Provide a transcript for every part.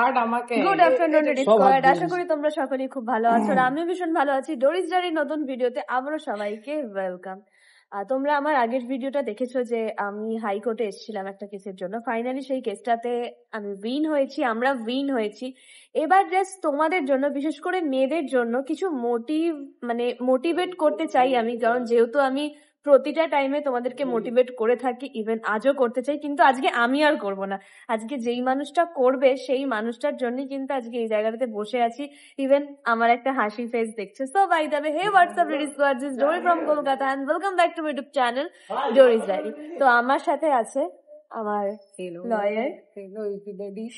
আর আমাকে good afternoon ready squad, আশা করি তোমরা সকলেই খুব ভালো আছো আর আমিও ভীষণ ভালো আছি। ডোরিস ডায়েরির নতুন ভিডিওতে আবারও সবাইকে ওয়েলকাম। তোমরা আমার আগের ভিডিওটা দেখেছো যে আমি হাইকোর্টে এসেছিলাম একটা কেসের জন্য। ফাইনালি সেই কেসটাতে আমি উইন হয়েছি, আমরা উইন হয়েছি। এবার জাস্ট তোমাদের জন্য, বিশেষ করে মেয়েদের জন্য কিছু মোটিভেট করতে চাই আমি, কারণ যেহেতু আমি প্রতিটা টাইমে তোমাদেরকে মোটিভেট করে থাকি, ইভেন আজও করতে চাই, কিন্তু আজকে আমি আর করব না। আজকে যেই মানুষটা করবে সেই মানুষটার জন্য কিন্তু আজকে এই জায়গাটাতে বসে আছি। ইভেন আমার একটা হাসি ফেস দেখছে। So by the way, hey what's up ready squad, this Dori from Kolkata and welcome back to my YouTube channel Dori's diary. তো আমার সাথে আছে আমার লয়ার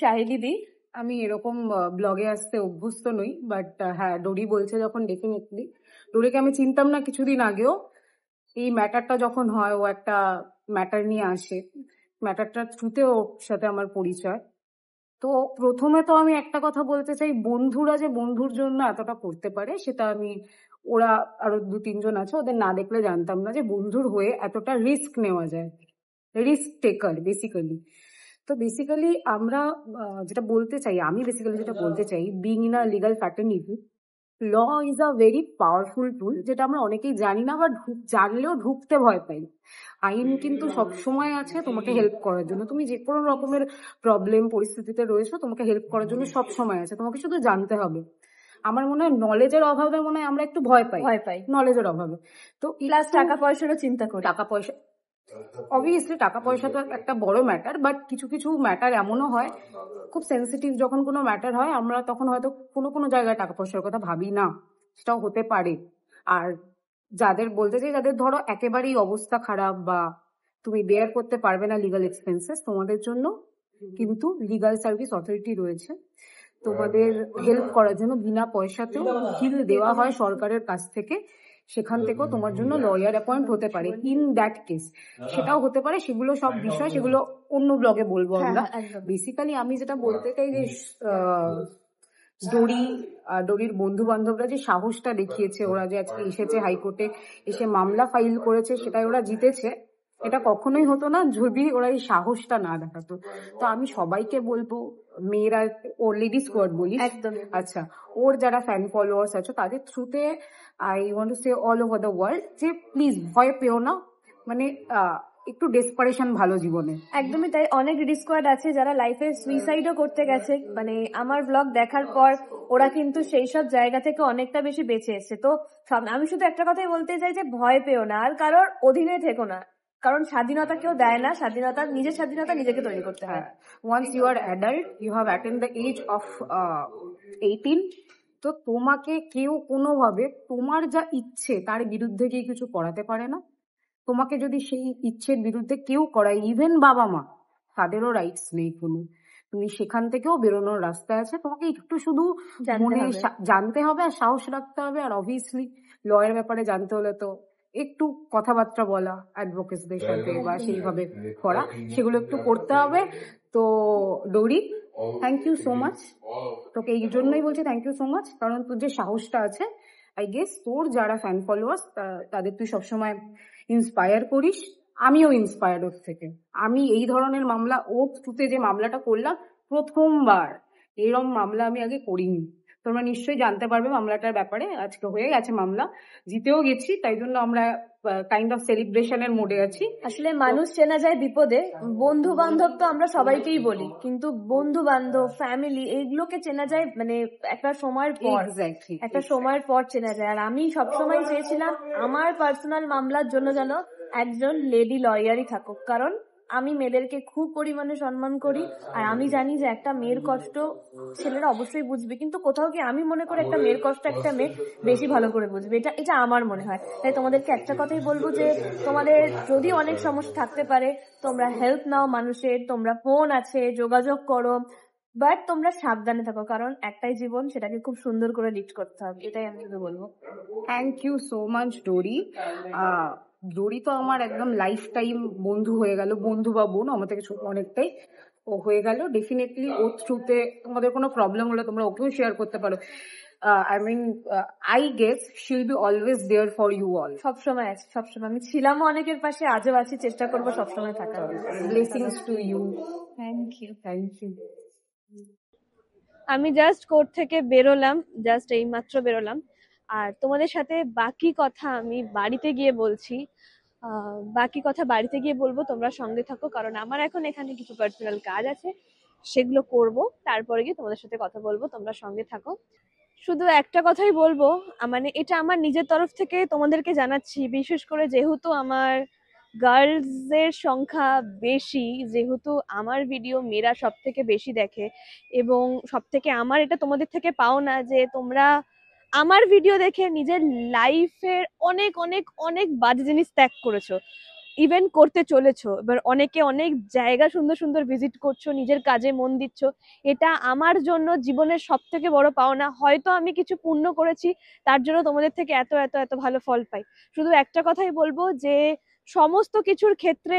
শাহিলি দি। আমি এরকম ব্লগে আসতে অভ্যস্ত নই, বাট হ্যাঁ, ডোরি বলছে যখন ডেফিনেটলি। ডোরিকে আমি চিনতাম না কিছুদিন আগেও। এই ম্যাটারটা যখন হয়, ও একটা ম্যাটার নিয়ে আসে, ম্যাটারটার থ্রুতে ওর সাথে আমার পরিচয়। তো প্রথমে তো আমি একটা কথা বলতে চাই, বন্ধুরা যে বন্ধুর জন্য এতটা করতে পারে সেটা আমি, ওরা আরো 2-3 জন আছে, ওদের না দেখলে জানতাম না যে বন্ধুর হয়ে এতটা রিস্ক নেওয়া যায়। Risk taker basically. তো বেসিক্যালি আমরা যেটা বলতে চাই, আমি বেসিক্যালি যেটা বলতে চাই, being in a legal fraternity, law is a very powerful tool, যেটা আমরা অনেকেই জানি না বা জানলেও ঢুকতে ভয় পাই। আইন কিন্তু সবসময় আছে তোমাকে হেল্প করার জন্য। তুমি যে কোনো রকমের প্রবলেম পরিস্থিতিতে রয়েছো, তোমাকে হেল্প করার জন্য সব সময় আছে, তোমাকে শুধু জানতে হবে। আমার মনে হয় নলেজের অভাবে মনে হয় আমরা একটু ভয় পাই নলেজের অভাবে। তো প্লাস টাকা পয়সারও চিন্তা করি। টাকা পয়সা অবভিয়াসলি, টাকা পয়সা তো একটা বড় ম্যাটার, বাট কিছু কিছু ম্যাটার এমনও হয়, খুব সেন্সিটিভ যখন কোনো ম্যাটার হয়, আমরা তখন হয়তো কোনো কোনো জায়গায় টাকা পয়সার কথা ভাবি না, সেটাও হতে পারে। আর যাদের বলতে চাই, যাদের ধরো একেবারেই অবস্থা খারাপ বা তুমি বেয়ার করতে পারবে না লিগাল এক্সপেন্সেস, তোমাদের জন্য কিন্তু লিগাল সার্ভিস অথরিটি রয়েছে। তোমাদের হেল্প করার জন্য বিনা পয়সাতেও উকিল দেওয়া হয় সরকারের কাছ থেকে, সেখান থেকেও তোমার জন্য লয়ার অ্যাপয়েন্ট হতে পারে ইন দ্যাট কেস। সেটাও হতে পারে, সেগুলো সব বিষয়, সেগুলো অন্য ব্লগে বলবো আমরা। বেসিক্যালি আমি যেটা বলতে চাই যে ডোরির বন্ধু বান্ধবরা যে সাহসটা দেখিয়েছে, ওরা যে আজকে এসেছে হাইকোর্টে, এসে মামলা ফাইল করেছে, সেটাই ওরা জিতেছে। এটা কখনোই হতো না যদি ওরা এই সাহসটা না দেখাতো। তো আমি সবাইকে বলবো, মেয়েরা, ও লেডি স্কোয়াড বলি, আচ্ছা, ওর যারা ফ্যান ফলোয়ার্স আছে তাদের থ্রুতে I want to say all over the world যে প্লিজ ভয় পেও না। মানে একটু ডেসপারেশন ভালো জীবনে। একদমই তাই। অনেক রেডি স্কোয়াড আছে যারা লাইফে সুইসাইডও করতে গেছে, মানে আমার ব্লগ দেখার পর ওরা কিন্তু সেই সব জায়গা থেকে অনেকটা বেশি বেঁচে এসছে। তো আমি শুধু একটা কথাই বলতে চাই যে ভয় পেও না, আর কারোর অধীনে থেকো না, কারণ স্বাধীনতা কেউ দেয় না, নিজের স্বাধীনতা নিজেকে তৈরি করতে হয়। Once you are adult, you have attend the age of 18, তো তোমাকে কেউ কোনোভাবে তোমার যা ইচ্ছে তার বিরুদ্ধে গিয়ে কিছু করাতে পারে না। তোমাকে যদি সেই ইচ্ছের বিরুদ্ধে কেউ করায়, ইভেন বাবা মা, তাদেরও রাইটস নেই কোনো। তুমি সেখান থেকেও বেরোনোর রাস্তা আছে, তোমাকে একটু শুধু মনে জানতে হবে আর সাহস রাখতে হবে। আর অবভিয়াসলি লয়ের ব্যাপারে জানতে হলে তো একটু কথাবার্তা বলা অ্যাডভোকেটদের সাথে বা সেইভাবে করা, সেগুলো একটু করতে হবে। তো ডোরি, থ্যাংক ইউ সো মাচ। তোকে এই জন্যই বলছি থ্যাংক ইউ সো মাচ, কারণ তোর যে সাহসটা আছে, আই গেস তোর যারা ফ্যান ফলোয়ার্স তাদের তুই সবসময় ইন্সপায়ার করিস। আমিও ইন্সপায়ার্ড ওর থেকে। আমি এই ধরনের মামলা, ওর থ্রুতে যে মামলাটা করলাম, প্রথমবার এরকম মামলা আমি আগে করিনি। তোমরা নিশ্চয়ই জানতে পারবে মামলাটার ব্যাপারে। আজকে হয়ে গেছে মামলা, জিতেও গেছি, তাই জন্য আমরা কাইন্ড অফ সেলিব্রেশনের মোডে আছি। আসলে মানুষ চেনা যায় বিপদে, বন্ধু বান্ধব তো আমরা সবাইকেই বলি, কিন্তু বন্ধু বান্ধব, ফ্যামিলি, এইগুলোকে চেনা যায় মানে একটা সময়ের পর, একটা সময়ের পর চেনা যায়। আর আমি সবসময় চেয়েছিলাম আমার পার্সোনাল মামলার জন্য যেন একজন লেডি লয়ারই থাকুক, কারণ আমি মেয়েদেরকে খুব পরিমাণে সম্মান করি। আর আমি জানি যে একটা মেয়ের কষ্ট ছেলেরা অবশ্যই বুঝবে, কিন্তু কোথাও কি আমি মনে করি একটা মেয়ের কষ্ট একটা মেয়ে বেশি ভালো করে বুঝবে, এটা আমার মনে হয়। তাই তোমাদেরকে একটা কথাই বলবো যে তোমাদের যদি অনেক সমস্যা থাকতে পারে, তোমরা হেল্প নাও মানুষের, তোমরা ফোন আছে, যোগাযোগ করো, বাট তোমরা সাবধানে থাকো, কারণ একটাই জীবন, সেটাকে খুব সুন্দর করে লিড করতে হবে। এটাই আমি শুধু বলবো। থ্যাংক ইউ সো মাচ ডোরি। ডোরি তো আমার একদম লাইফ টাইম বন্ধু হয়ে গেল, বন্ধু বা বোন, আমার থেকে ছোট অনেকটাই ও হয়ে গেল। ডেফিনেটলি ওর থ্রুতে তোমাদের কোনো প্রবলেম হলে তোমরা ওকেও শেয়ার করতে পারো। I mean, I guess she'll be always there for you all. সবসময় আছে, সবসময় আমি ছিলাম অনেকের পাশে, আজও আছি, চেষ্টা করবো সবসময় থাকার। Blessings to you. Thank you. Thank you. আমি জাস্ট কোর্ট থেকে বেরোলাম, জাস্ট এইমাত্র বেরোলাম। আর তোমাদের সাথে বাকি কথা আমি বাড়িতে গিয়ে বলছি। বাকি কথা বাড়িতে গিয়ে বলবো, তোমরা সঙ্গে থাকো, কারণ আমার এখন এখানে কিছু পার্সোনাল কাজ আছে, সেগুলো করব। তারপরে গিয়ে তোমাদের সাথে কথা বলবো, তোমরা সঙ্গে থাকো। শুধু একটা কথাই বলবো, মানে এটা আমার নিজের তরফ থেকে তোমাদেরকে জানাচ্ছি, বিশেষ করে যেহেতু আমার গার্লস এর সংখ্যা বেশি, যেহেতু আমার ভিডিও মেয়েরা সব থেকে বেশি দেখে, এবং সব থেকে আমার এটা তোমাদের থেকে পাও না যে তোমরা আমার ভিডিও দেখে নিজের লাইফের অনেক অনেক অনেক বাজে জিনিস ত্যাগ করেছো, ইভেন করতে চলেছো। এবার অনেকে অনেক জায়গা সুন্দর সুন্দর ভিজিট করছো, নিজের কাজে মন দিচ্ছ। এটা আমার জন্য জীবনের সব থেকে বড় পাওনা। হয়তো আমি কিছু পুণ্য করেছি, তার জন্য তোমাদের থেকে এত এত এত ভালো ফল পাই। শুধু একটা কথাই বলবো যে সমস্ত কিছুর ক্ষেত্রে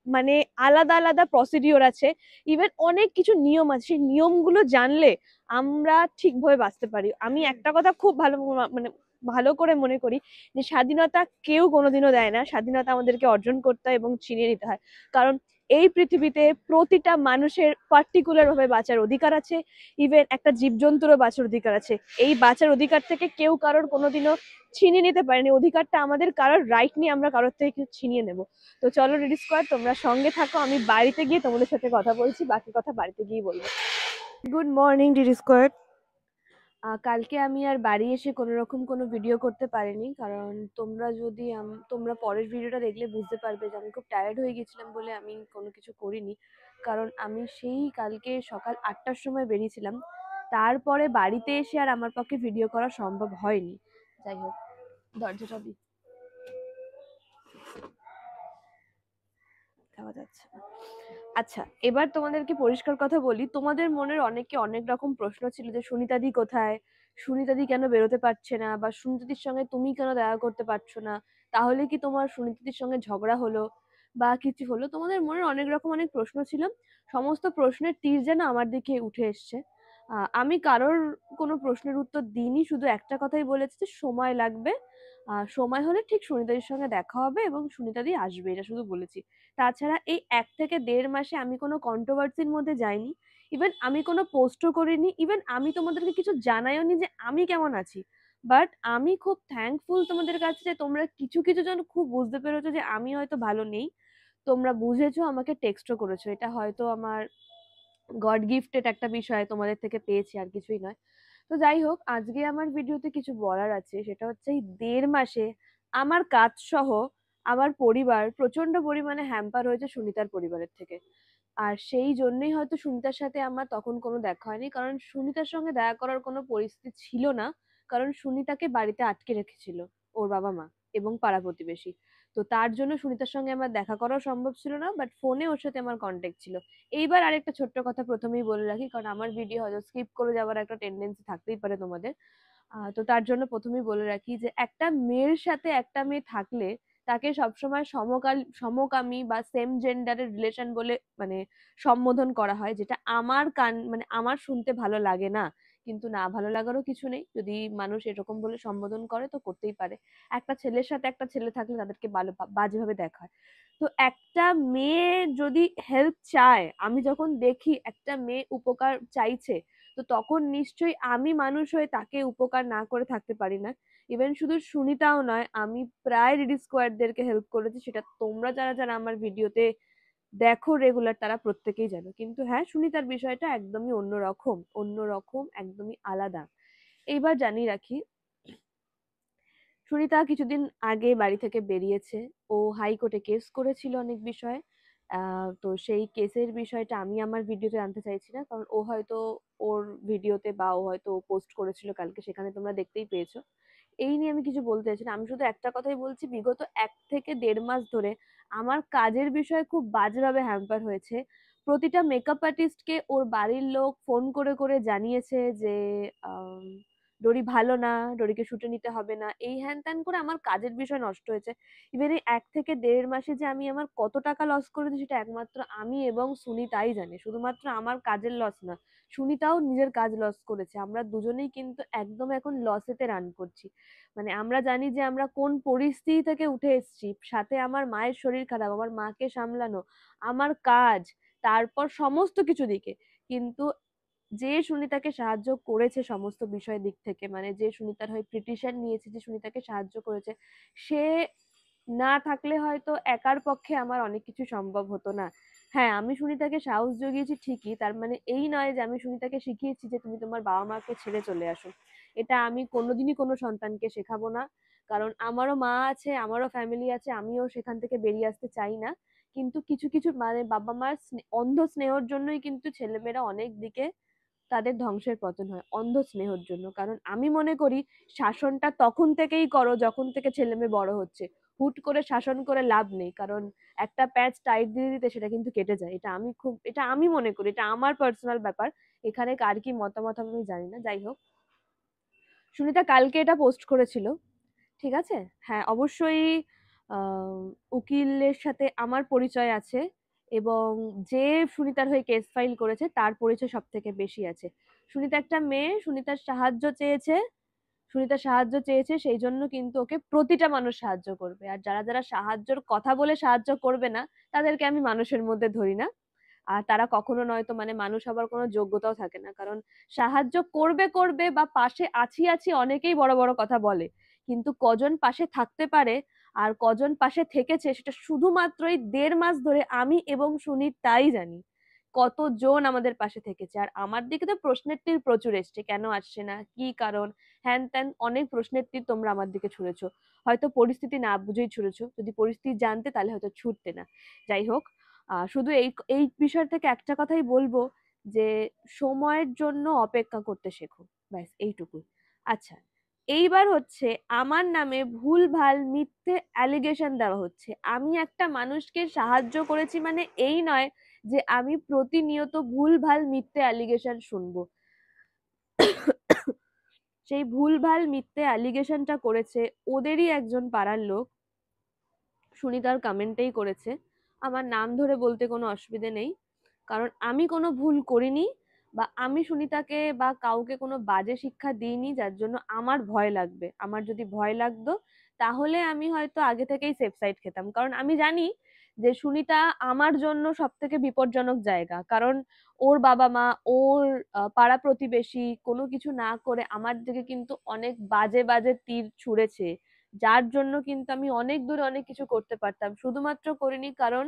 মানে আলাদা আলাদা প্রসিডিওর আছে, ইভেন অনেক কিছু নিয়ম আছে, সেই নিয়মগুলো জানলে আমরা ঠিকভাবে বাঁচতে পারি। আমি একটা কথা খুব ভালো মানে ভালো করে মনে করি যে স্বাধীনতা কেউ কোনোদিনও দেয় না, স্বাধীনতা আমাদেরকে অর্জন করতে হয় এবং ছিনিয়ে নিতে হয়। কারণ এই পৃথিবীতে প্রতিটা মানুষের পার্টিকুলার ভাবে বাঁচার অধিকার আছে, ইভেন একটা জীবজন্তুরও বাঁচার অধিকার আছে। এই বাঁচার অধিকার থেকে কেউ কারোর কোনোদিনও ছিনিয়ে নিতে পারেনি। অধিকারটা আমাদের, কারোর রাইট নিয়ে আমরা কারোর থেকে কিছু ছিনিয়ে নেবো। তো চলো রেডি স্কোয়াড, তোমরা সঙ্গে থাকো, আমি বাড়িতে গিয়ে তোমাদের সাথে কথা বলছি, বাকি কথা বাড়িতে গিয়ে বলবো। Good morning DD squad. কালকে আমি আর বাড়ি এসে কোনো রকম কোনো ভিডিও করতে পারিনি, কারণ তোমরা যদি তোমরা পরের ভিডিওটা দেখলে বুঝতে পারবে যে আমি খুব টায়ার্ড হয়ে গেছিলাম বলে আমি কোনো কিছু করিনি। কারণ আমি সেই কালকে সকাল 8টার সময় বেরিয়েছিলাম, তারপরে বাড়িতে এসে আর আমার পক্ষে ভিডিও করা সম্ভব হয়নি। যাই হোক, দরজাটা দিই, খাওয়া যাচ্ছে না। আচ্ছা, এবার তোমাদেরকে পরিষ্কার কথা বলি, তোমাদের মনের অনেকে অনেক রকম প্রশ্ন ছিল যে সুনিতাদি কোথায়, সুনিতাদি কেন বেরোতে পারছে না, বা সুনিতাদির সঙ্গে তুমি কেন দেখা করতে পারছো না, তাহলে কি তোমার সুনিতাদির সঙ্গে ঝগড়া হলো বা কিছু হলো। তোমাদের মনের অনেক রকম অনেক প্রশ্ন ছিল, সমস্ত প্রশ্নের তীর যেন আমার দিকে উঠে এসছে। আমি কারোর কোনো প্রশ্নের উত্তর দিইনি, শুধু একটা কথাই বলেছি যে সময় লাগবে, সময় হলে ঠিক সুনিতাদির সঙ্গে দেখা হবে এবং সুনিতাদি আসবে, এটা শুধু বলেছি। তাছাড়া এই 1 থেকে 1.5 মাসে আমি কোনো কন্ট্রোভার্সির মধ্যে যাইনি, ইভেন আমি কোনো পোস্টও করিনি, ইভেন আমি তোমাদেরকে কিছু জানাইও নি যে আমি কেমন আছি। বাট আমি খুব থ্যাঙ্কফুল তোমাদের কাছে যে তোমরা কিছু কিছু জন খুব বুঝতে পেরেছো যে আমি হয়তো ভালো নেই, তোমরা বুঝেছো, আমাকে টেক্সটও করেছো। এটা হয়তো আমার গড গিফটেড একটা বিষয় তোমাদের থেকে পেয়েছি, আর কিছুই নয়। তো যাই হোক, আজকে আমার ভিডিওতে কিছু বলার আছে, সেটা হচ্ছে এই 1.5 মাসে আমার কাজ সহ আমার পরিবার প্রচন্ড পরিমাণে হ্যাম্পার হয়েছে সুনিতার পরিবারের থেকে। আর সেই জন্যই হয়তো সুনিতার সাথে আমার তখন কোনো দেখা হয়নি, কারণ সুনিতার সঙ্গে দেখা করার কোনো পরিস্থিতি ছিল না। কারণ সুনিতাকে বাড়িতে আটকে রেখেছিল ওর বাবা মা এবং পাড়া প্রতিবেশী। তো তার জন্য সুনিতার সঙ্গে আমার দেখা করাও সম্ভব ছিল না, বাট ফোনে ওর সাথে আমার কন্ট্যাক্ট ছিল। এইবার আরেকটা ছোট্ট কথা প্রথমেই বলে রাখি, কারণ আমার ভিডিও হয়তো স্কিপ করে যাওয়ার একটা টেন্ডেন্সি থাকতেই পারে তোমাদের। তো তার জন্য প্রথমেই বলে রাখি যে একটা মেয়ের সাথে একটা মেয়ে থাকলে তাকে সবসময় সমকামী বা সেম জেন্ডারের রিলেশন বলে মানে সম্বোধন করা হয়, যেটা আমার মানে আমার শুনতে ভালো লাগে না। কিন্তু না ভালো লাগারও কিছু নেই, যদি মানুষ এরকম বলে সম্বোধন করে তো করতেই পারে। একটা ছেলের সাথে একটা ছেলে থাকলে তাদেরকে ভালো বাজেভাবে দেখা হয়। তো একটা মেয়ে যদি হেল্প চায়, আমি যখন দেখি একটা মেয়ে উপকার চাইছে, তো তখন নিশ্চয়ই আমি মানুষ হয়ে তাকে উপকার না করে থাকতে পারি না। ইভেন শুধু সুনিতাও নয়, আমি প্রায় রিডি স্কোয়াডদেরকে হেল্প করেছি, সেটা তোমরা যারা যারা আমার ভিডিওতে দেখো রেগুলার তারা প্রত্যেকেই জানো। কিন্তু হ্যাঁ, সুনিতার বিষয়টা একদমই অন্যরকম, অন্যরকম, একদমই আলাদা। এইবার জানিয়ে রাখি, সুনিতা কিছুদিন আগে বাড়ি থেকে বেরিয়েছে। ও হাইকোর্টে কেস করেছিল অনেক বিষয়ে। তো সেই কেসের বিষয়টা আমি আমার ভিডিওতে আনতে চাইছি না, কারণ ও হয়তো ওর ভিডিওতে বা ও হয়তো পোস্ট করেছিল কালকে, সেখানে তোমরা দেখতেই পেয়েছো। এই নিয়ে আমি কিছু বলতে চাইছি না, আমি শুধু একটা কথাই বলছি, বিগত 1 থেকে 1.5 মাস ধরে আমার কাজের বিষয়ে খুব বাজেভাবে হ্যাম্পার হয়েছে। প্রতিটা মেকআপ আর্টিস্টকে ওর বাড়ির লোক ফোন করে করে জানিয়েছে যে ডোরি ভালো না, ডোরিকে শুটে নিতে হবে না, এই হ্যান ত্যান করে আমার কাজের বিষয় নষ্ট হয়েছে। ইভেন এই 1 থেকে 1.5 মাসে যে আমি আমার কত টাকা লস করেছি সেটা একমাত্র আমি এবং সুনিতাই জানে। শুধুমাত্র আমার কাজের লস না, সুনিতাও নিজের কাজ লস করেছে। আমরা দুজনেই কিন্তু একদম এখন লসেতে রান করছি। মানে আমরা জানি যে আমরা কোন পরিস্থিতি থেকে উঠে এসেছি, সাথে আমার মায়ের শরীর খারাপ, আমার মাকে সামলানো, আমার কাজ, তারপর সমস্ত কিছু দিকে। কিন্তু যে সুনিতাকে সাহায্য করেছে সমস্ত বিষয় দিক থেকে, মানে যে সুনিতার হয়ে পিটিশন নিয়েছে, যে সুনিতাকে সাহায্য করেছে, সে না থাকলে হয়তো একার পক্ষে আমার অনেক কিছু সম্ভব হতো না। হ্যাঁ, আমি সুনিতাকে সাহস জুগিয়েছি ঠিকই, তার মানে এই নয় যে আমি সুনিতাকে শিখিয়েছি যে তুমি তোমার বাবা মাকে ছেড়ে চলে আসো। এটা আমি কোনোদিনই কোনো সন্তানকে শেখাবো না, কারণ আমারও মা আছে, আমারও ফ্যামিলি আছে, আমিও সেখান থেকে বেরিয়ে আসতে চাই না। কিন্তু কিছু কিছু মানে বাবা মার অন্ধ স্নেহর জন্যই কিন্তু ছেলেমেয়েরা অনেক দিকে তাদের ধ্বংসের পতন হয়, অন্ধ স্নেহর জন্য। কারণ আমি মনে করি শাসনটা তখন থেকেই করো যখন থেকে ছেলে মেয়ে বড় হচ্ছে। হুট করে শাসন করে লাভ নেই, কারণ একটা প্যাচ টাইট দিয়ে দিতে সেটা কিন্তু কেটে যায়। এটা আমি মনে করি, এটা আমার পার্সোনাল ব্যাপার। এখানে কার কি মতামত আমি জানি না, যাই হোক। সুনিতা কালকে এটা পোস্ট করেছিল, ঠিক আছে। হ্যাঁ, অবশ্যই আহ, উকিলের সাথে আমার পরিচয় আছে, এবং যে সুনিতার হয়ে কেস ফাইল করেছে তার পরিচয় সব থেকে বেশি আছে। সুনিতা একটা মেয়ে, সুনিতা সাহায্য চেয়েছে, সেই জন্য কিন্তু ওকে প্রতিটা মানুষ সাহায্য করবে। আর যারা যারা সাহায্যের কথা বলে সাহায্য করবে না, তাদেরকে আমি মানুষের মধ্যে ধরি না। আর তারা কখনো নয়তো মানে মানুষ হবার কোনো যোগ্যতাও থাকে না, কারণ সাহায্য করবে করবে বা পাশে আছি আছি অনেকেই বড় বড় কথা বলে, কিন্তু কজন পাশে থাকতে পারে আর কজন পাশে থেকেছে সেটা শুধুমাত্র এই 1.5 মাস ধরে আমি এবং সুনিতাই জানি। কতজন আমাদের পাশে থেকেছে। আর আমার দিকে তো প্রশ্নের তীর প্রচুর এসছে, কেন আসছে না, কি কারণ, হ্যান ত্যান অনেক প্রশ্নের তীর তোমরা আমার দিকে ছুঁড়েছো। হয়তো পরিস্থিতি না বুঝেই ছুঁড়েছো, যদি পরিস্থিতি জানতে তাহলে হয়তো ছুটতে না। যাই হোক, শুধু এই এই বিষয় থেকে একটা কথাই বলবো, যে সময়ের জন্য অপেক্ষা করতে শেখো, ব্যাস এইটুকুই। আচ্ছা, এইবার হচ্ছে আমার নামে ভুলভাল মিথ্যে অ্যালিগেশন দেওয়া হচ্ছে। আমি একটা মানুষকে সাহায্য করেছি মানে এই নয় যে আমি প্রতিনিয়ত ভুলভাল মিথ্যে অ্যালিগেশন শুনবো। সেই ভুলভাল মিথ্যে অ্যালিগেশনটা করেছে ওদেরই একজন পাড়ার লোক, সুনিতার কমেন্টেই করেছে। আমার নাম ধরে বলতে কোনো অসুবিধে নেই, কারণ আমি কোনো ভুল করিনি, বা আমি সুনিতাকে বা কাউকে কোনো বাজে শিক্ষা দিইনি যার জন্য আমার ভয় লাগবে। আমার যদি ভয় লাগতো তাহলে আমি হয়তো আগে থেকেই সেফ সাইড খেতাম, কারণ আমি জানি যে সুনিতা আমার জন্য সব থেকে বিপজ্জনক জায়গা। কারণ ওর বাবা মা, ওর পাড়া প্রতিবেশী কোনো কিছু না করে আমার দিকে কিন্তু অনেক বাজে বাজে তীর ছুঁড়েছে, যার জন্য কিন্তু আমি অনেক দূরে অনেক কিছু করতে পারতাম, শুধুমাত্র করিনি কারণ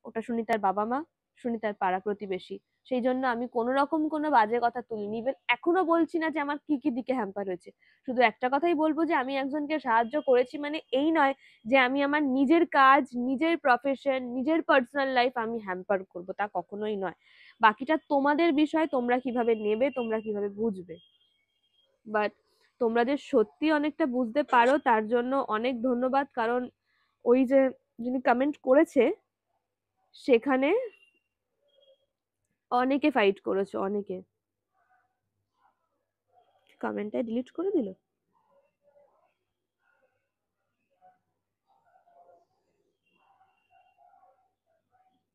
ওটা সুনিতার বাবা মা, সুনিতার পাড়া প্রতিবেশী। সেই জন্য আমি কোনো রকম কোনো বাজে কথা তুলিনি। ইভেন এখনো বলছি না যে আমার কি কি দিকে হ্যাম্পার হয়েছে, শুধু একটা কথাই বলবো যে আমি একজনকে সাহায্য করেছি মানে এই নয় যে আমি আমার নিজের কাজ, নিজের প্রফেশন, নিজের পার্সোনাল লাইফ আমি হ্যাম্পার করব, তা কখনোই নয়। বাকিটা তোমাদের বিষয়, তোমরা কিভাবে নেবে, তোমরা কিভাবে বুঝবে। বাট তোমরা যে সত্যি অনেকটা বুঝতে পারো তার জন্য অনেক ধন্যবাদ, কারণ ওই যে যিনি কমেন্ট করেছে সেখানে অনেকে ফাইট করেছে, অনেকে। কমেন্টটা ডিলিট করে দিল।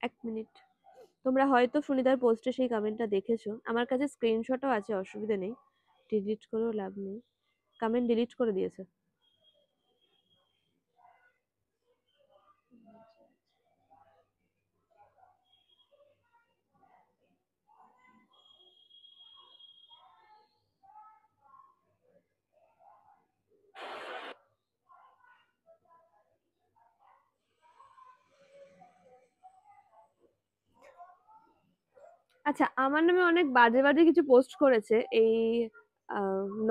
এক মিনিট, তোমরা হয়তো সুনিতার পোস্টে সেই কমেন্টটা দেখেছো, আমার কাছে স্ক্রিনশটও আছে, অসুবিধা নেই, ডিলিট করেও লাভ নেই। কমেন্ট ডিলিট করে দিয়েছে। আচ্ছা, আমার নামে অনেক বাজে বাজে কিছু পোস্ট করেছে এই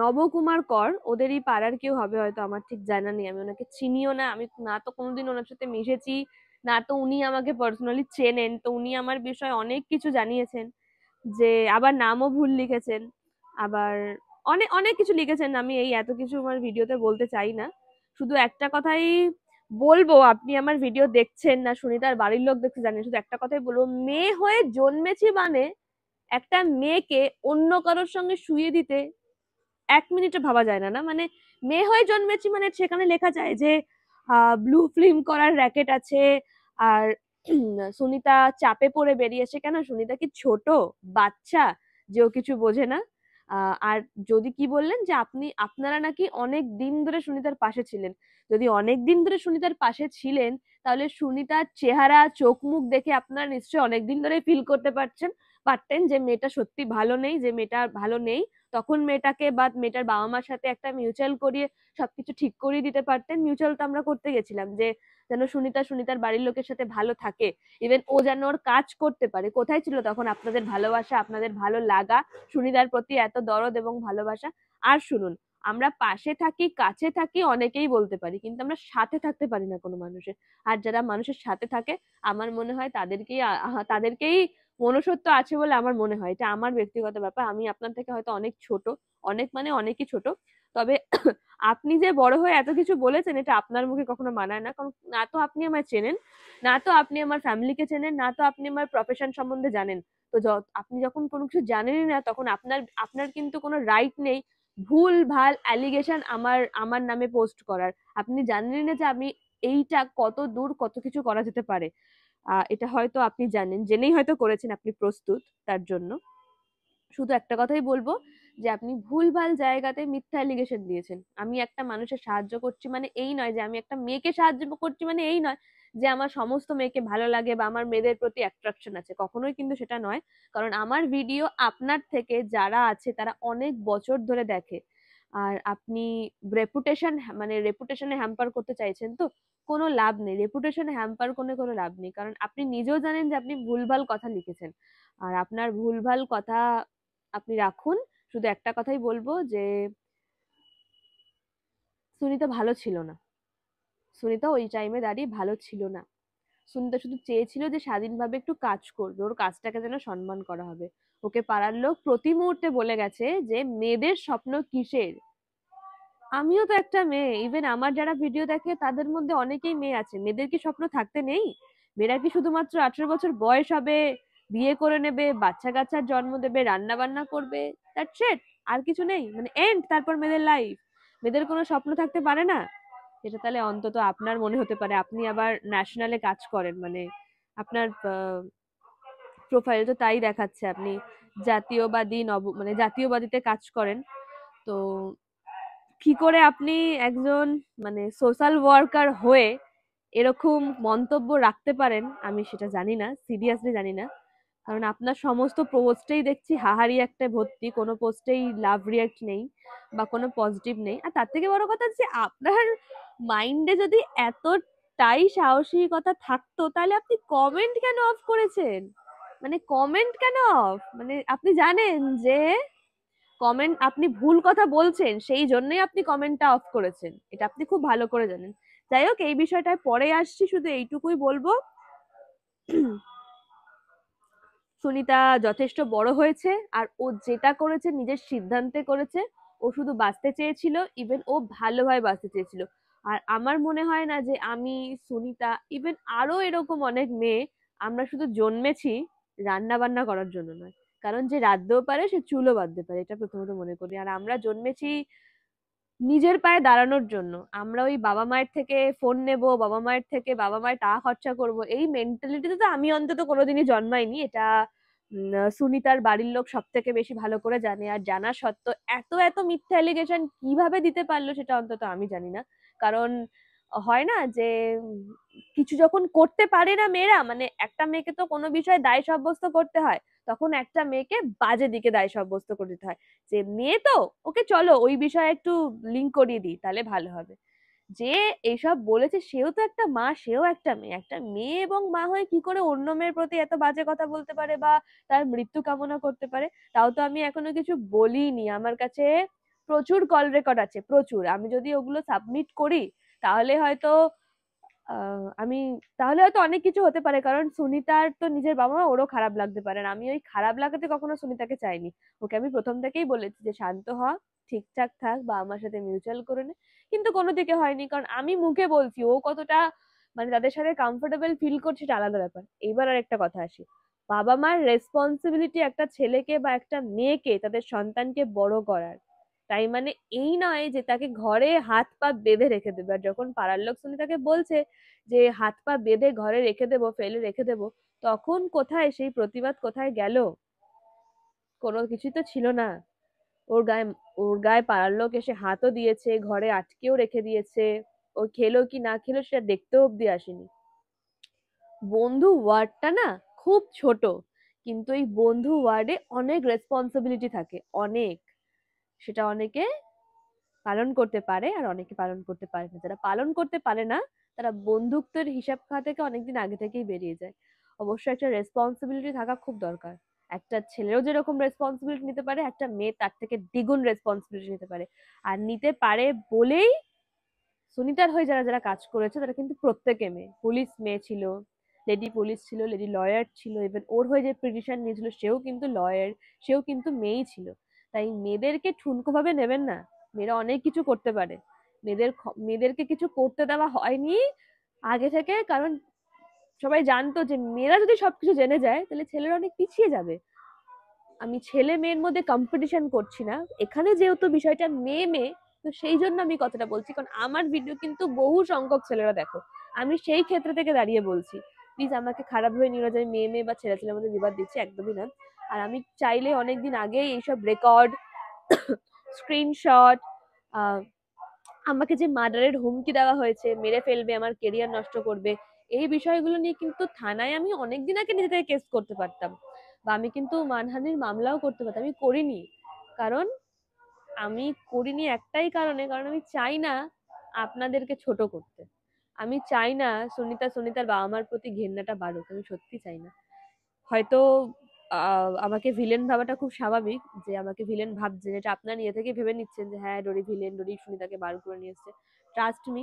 নবকুমার কর, ওদেরই পাড়ার কেউ হবে হয়তো, আমার ঠিক জানা নেই, আমি ওনাকে চিনিও না, আমি না তো কোনোদিন ওনার সাথে মিশেছি, না তো উনি আমাকে পার্সোনালি চেনেন। তো উনি আমার বিষয়ে অনেক কিছু জানিয়েছেন, যে আবার নামও ভুল লিখেছেন, আবার অনেক অনেক কিছু লিখেছেন। আমি এই এত কিছু আমার ভিডিওতে বলতে চাই না, শুধু একটা কথাই বলবো, আপনি আমার ভিডিও দেখছেন না সুনিতার বাড়ির লোক দেখতে জানেন, শুধু একটা কথাই বলবো, মেয়ে হয়ে জন্মেছি মানে একটা মেয়েকে অন্য কারোর সঙ্গে শুইয়ে দিতে 1 মিনিটে ভাবা যায় না। না মানে মেয়ে হয়ে জন্মেছি মানে সেখানে লেখা যায় যে ব্লু ফিল্ম করার র্যাকেট আছে, আর সুনিতা চাপে পড়ে বেরিয়েছে। কেন, সুনিতা কি ছোট বাচ্চা যে ও কিছু বোঝে না? আর যদি কি বললেন যে আপনারা নাকি অনেক দিন ধরে সুনিতার পাশে ছিলেন, যদি অনেক দিন ধরে সুনিতার পাশে ছিলেন তাহলে সুনিতার চেহারা চোখ মুখ দেখে আপনারা নিশ্চয়ই অনেকদিন ধরে ফিল করতে পারতেন যে মেয়েটা সত্যি ভালো নেই, যে মেয়েটা ভালো নেই। তখন মেয়েটাকে বা মেয়েটার বাবা মার সাথে একটা মিউচুয়াল করিয়ে সবকিছু ঠিক করিয়ে দিতে পারতেন। মিউচুয়াল তো আমরা করতে গেছিলাম যে যেন সুনিতার বাড়ির লোকের সাথে ভালো থাকে, ইভেন ও যেন ওর কাজ করতে পারে। কোথায় ছিল তখন আপনাদের ভালোবাসা, আপনাদের ভালো লাগা, সুনিতার প্রতি এত দরদ এবং ভালোবাসা? আর শুনুন, আমরা পাশে থাকি, কাছে থাকি অনেকেই বলতে পারি, কিন্তু আমরা সাথে থাকতে পারি না কোনো মানুষের। আর যারা মানুষের সাথে থাকে আমার মনে হয় তাদেরকেই মনুষ্যত্ব আছে বলে আমার মনে হয়। এটা আমার ব্যক্তিগত ব্যাপার। আমি আপনার থেকে হয়তো অনেক ছোট, অনেক মানে অনেকই ছোট, তবে আপনি যে বড় হয়ে এত কিছু বলেছেন এটা আপনার মুখে কখনো মানায় না। কারণ না তো আপনি আমায় চেনেন, না তো আপনি আমার ফ্যামিলিকে চেনেন, না তো আপনি আমার প্রফেশন সম্বন্ধে জানেন। তো আপনি যখন কোনো কিছু জানেনই না তখন আপনার আপনার কিন্তু কোনো রাইট নেই ভুল ভাল অ্যালিগেশন আমার আমার নামে পোস্ট করার। আপনি জানেনই না যে আমি এইটা কত দূর কত কিছু করা যেতে পারে। এটা হয়তো আপনি জানেন, জেনেই হয়তো করেছেন, আপনি প্রস্তুত তার জন্য। শুধু একটা কথাই বলবো যে আপনি ভুলভাল জায়গাতে মিথ্যা অ্যালিগেশন দিয়েছেন। আমি একটা মানুষের সাহায্য করছি মানে এই নয়, যে আমি একটা মেয়েকে সাহায্য করছি মানে এই নয় যে আমার সমস্ত মেয়েকে ভালো লাগে বা আমার মেয়েদের প্রতি অ্যাট্রাকশন আছে, কখনোই কিন্তু সেটা নয়। কারণ আমার ভিডিও আপনার থেকে যারা আছে তারা অনেক বছর ধরে দেখে। আর আপনি রেপুটেশনে হ্যাম্পার করতে চাইছেন তো কোনো লাভ নেই। রেপুটেশনে হ্যাম্পার করে কোনো লাভ নেই, কারণ আপনি নিজেও জানেন যে আপনি ভুলভাল কথা লিখেছেন। আর আপনার ভুলভাল কথা আপনি রাখুন। শুধু একটা কথাই বলবো যে সুনিতা ভালো ছিল না। সুনিতা ওই টাইমে দাঁড়িয়ে ভালো ছিল না। সুনিতা শুধু চেয়েছিল যে স্বাধীনভাবে একটু কাজ করবে, ওর কাজটাকে যেন সম্মান করা হবে। ওকে পাড়ার লোক প্রতি মুহূর্তে বলে গেছে যে মেয়েদের স্বপ্ন কিসের। আমিও তো একটা মেয়ে, ইভেন আমার যারা ভিডিও দেখে তাদের মধ্যে অনেকেই মেয়ে আছে। মেয়েদের কি স্বপ্ন থাকতে নেই? মেয়েরা কি শুধুমাত্র 18 বছর বয়স হবে, বিয়ে করে নেবে, বাচ্চা কাচ্চার জন্ম দেবে, রান্না বান্না করবে, দ্যাটস ইট? আর কিছু নেই মানে এন্ড, তারপর মেয়েদের লাইফ? মেয়েদের কোনো স্বপ্ন থাকতে পারে না? এটা তাহলে অন্তত আপনার মনে হতে পারে। আপনি আবার ন্যাশনালে কাজ করেন, মানে আপনার প্রোফাইল তো তাই দেখাচ্ছে, আপনি জাতীয়বাদীতে কাজ করেন। তো কি করে আপনি একজন মানে সোশ্যাল ওয়ার্কার হয়ে এরকম মন্তব্য রাখতে পারেন আমি সেটা জানি না, সিরিয়াসলি জানি না। কারণ আপনার সমস্ত পোস্টেই দেখছি হাহারি একটা ভর্তি, কোনো পোস্টেই লাভ রিয়াক্ট নেই বা কোনো পজিটিভ নেই। আর তার থেকে বড় কথা যে আপনার মাইন্ডে যদি এতটাই সাহসিকতা থাকতো তাহলে আপনি কমেন্ট কেন অফ করেছেন? মানে কমেন্ট কেন অফ? মানে আপনি জানেন যে কমেন্ট আপনি ভুল কথা বলছেন, সেই জন্যই আপনি কমেন্টটা অফ করেছেন, এটা আপনি খুব ভালো করে জানেন। যাই হোক, এই বিষয়টায় পরে আসছি, শুধু এইটুকুই বলবো সুনিতা যথেষ্ট বড় হয়েছে আর ও যেটা করেছে নিজের সিদ্ধান্তে করেছে। ও শুধু বাঁচতে চেয়েছিল, ইভেন ও ভালোভাবে বাঁচতে চেয়েছিল। আর আমার মনে হয় না যে আমি, সুনিতা, ইভেন আরো এরকম অনেক মেয়ে আমরা শুধু জন্মেছি রান্না বান্না করার জন্য নয়। কারণ যে রাঁধতেও পারে সে চুলও বাঁধতে পারে, এটা প্রথমত মনে করি। আর আমরা জন্মেছি নিজের পায়ে দাঁড়ানোর জন্য। আমরা ওই বাবা মায়ের থেকে ফোন নেব, বাবা মায়ের টাকা খরচা করব, এই মেন্টালিটিতে তো আমি অন্তত কোনোদিনই জন্মাইনি। এটা সুনিতার বাড়ির লোক সব থেকে বেশি ভালো করে জানে। আর জানা সত্ত্বেও এত এত মিথ্যা এলিগেশন কিভাবে দিতে পারলো সেটা অন্তত আমি জানি না। কারণ হয় না যে কিছু যখন করতে পারে না মেয়েরা, মানে একটা মেয়েকে তো কোনো বিষয়ে দায় সাব্যস্ত করতে হয়, তখন একটা মেয়েকে বাজে দিকে দায় সাব্যস্ত করে দিতে হয়। যে মেয়ে তো, ওকে চলো ওই বিষয়ে একটু লিঙ্ক করিয়ে দিই তাহলে ভালো হবে। যে এইসব বলেছে সেও তো একটা মা, সেও একটা মেয়ে। একটা মেয়ে এবং মা হয়ে কি করে অন্য মেয়ের প্রতি এত বাজে কথা বলতে পারে বা তার মৃত্যু কামনা করতে পারে? তাও তো আমি এখনো কিছু বলিনি। আমার কাছে প্রচুর কল রেকর্ড আছে, প্রচুর। আমি যদি ওগুলো সাবমিট করি তাহলে হয়তো আমি তাহলে হয়তো অনেক কিছু হতে পারে। কারণ সুনিতার তো নিজের বাবা মা, ওরও খারাপ লাগতে পারে। আমি ওই খারাপ লাগাতে কখনো সুনিতাকে চাইনি। ওকে আমি প্রথম থেকেই বলেছি যে শান্ত হ, ঠিকঠাক থাক বা আমার সাথে মিউচুয়াল করে নে। কিন্তু কোনো দিকে হয়নি, কারণ আমি মুখে বলছি, ও কতটা মানে তাদের সাথে কমফোর্টেবল ফিল করছে সেটা আলাদা ব্যাপার। এইবার আর একটা কথা আসি, বাবা মার রেসপন্সিবিলিটি একটা ছেলেকে বা একটা মেয়েকে তাদের সন্তানকে বড় করার। তাই মানে এই নয় যে তাকে ঘরে হাত পা বেঁধে রেখে দেবে। আর যখন পাড়ার লোক সুনিতাকে বলছে যে হাত পা বেঁধে ঘরে রেখে দেবো, ফেলে রেখে দেবো, তখন কোথায় সেই প্রতিবাদ, কোথায় গেল? কোনো কিছুই তো ছিল না। ওর গায়ে ওর গায়ে পাড়ার লোক এসে হাতও দিয়েছে, ঘরে আটকেও রেখে দিয়েছে। ও খেলো কি না খেলো সেটা দেখতেও অব্দি আসেনি। বন্ধু ওয়ার্ডটা না খুব ছোট, কিন্তু এই বন্ধু ওয়ার্ডে অনেক রেসপন্সিবিলিটি থাকে, অনেক। সেটা অনেকে পালন করতে পারে আর অনেকে পালন করতে পারে না। যারা পালন করতে পারে না তারা বন্ধুত্বের হিসাব খাওয়া থেকে অনেকদিন আগে থেকেই বেরিয়ে যায়। অবশ্যই একটা রেসপন্সিবিলিটি থাকা খুব দরকার। একটা ছেলেও যেরকম রেসপন্সিবিলিটি নিতে পারে, একটা মেয়ে তার থেকে দ্বিগুণ রেসপন্সিবিলিটি নিতে পারে। আর নিতে পারে বলেই সুনিতার হয়ে যারা যারা কাজ করেছে তারা কিন্তু প্রত্যেকে মেয়ে। পুলিশ মেয়ে ছিল, লেডি পুলিশ ছিল, লেডি লয়ার ছিল, ইভেন ওর হয়ে যে পিটিশন নিয়েছিল সেও কিন্তু লয়ার, সেও কিন্তু মেয়েই ছিল। তাই মেয়েদেরকে ঠুনকো ভাবে নেবেন না। মেয়েরা অনেক কিছু করতে পারে। মেয়েদেরকে কিছু করতে দেওয়া হয়নি আগে থেকে, কারণ সবাই জানতো যে মেয়েরা যদি সবকিছু জেনে যায় তাহলে ছেলেরা অনেক পিছিয়ে যাবে। আমি ছেলে মেয়ের মধ্যে কম্পিটিশন করছি না এখানে, যেহেতু বিষয়টা মেয়ে মেয়ে, তো সেই জন্য আমি কথাটা বলছি, কারণ আমার ভিডিও কিন্তু বহু সংখ্যক ছেলেরা দেখো। আমি সেই ক্ষেত্র থেকে দাঁড়িয়ে বলছি, প্লিজ আমাকে খারাপ ভাবে নিও না যে আমি মেয়ে মেয়ে বা ছেলে ছেলের মধ্যে বিবাদ দিচ্ছি, একদমই না। আর আমি চাইলে অনেকদিন আগেই এইসব রেকর্ড, স্ক্রিনশট, আমাকে যে মার্ডারের হুমকি দেওয়া হয়েছে, মেরে ফেলবে, আমার কেরিয়ার নষ্ট করবে, এই বিষয়গুলো নিয়ে কিন্তু থানায় আমি অনেকদিন আগে নিজে থেকে কেস করতে পারতাম, বা আমি কিন্তু মানহানির মামলাও করতে পারতাম। আমি করিনি। কারণ আমি করিনি একটাই কারণে, কারণ আমি চাই না আপনাদেরকে ছোট করতে। আমি চাই না সুনিতার বাবা মার প্রতি ঘেন্নাটা বাড়ুক, আমি সত্যি চাই না। হয়তো আমাকে ভিলেন ভাবাটা খুব স্বাভাবিক, যে আমাকে ভিলেন ভাবছে, যেটা আপনার নিজে থেকে ভেবে নিচ্ছেন যে হ্যাঁ ডোরি ভিলেন, ডোরি সুনিতাকে বার করে নিয়ে এসছে। ট্রাস্ট মি,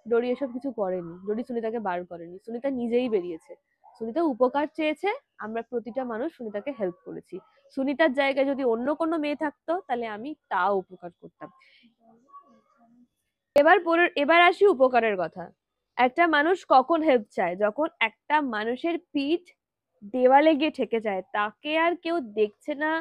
ডোরি এসব কিছু করেনি, ডোরি সুনিতাকে বার করেনি, সুনিতা নিজেই বেরিয়েছে। সুনিতা উপকার চেয়েছে, আমরা প্রতিটা মানুষ সুনিতাকে হেল্প করেছি। সুনিতার জায়গায় যদি অন্য কোনো মেয়ে থাকতো তাহলে আমি তাও উপকার করতাম। এবার আসি উপকারের কথা। একটা মানুষ কখন হেল্প চায়? যখন একটা মানুষের পিঠ দেওয়ালে গিয়ে ঠেকে যায়, তাকে আর কেউ দেখছে না,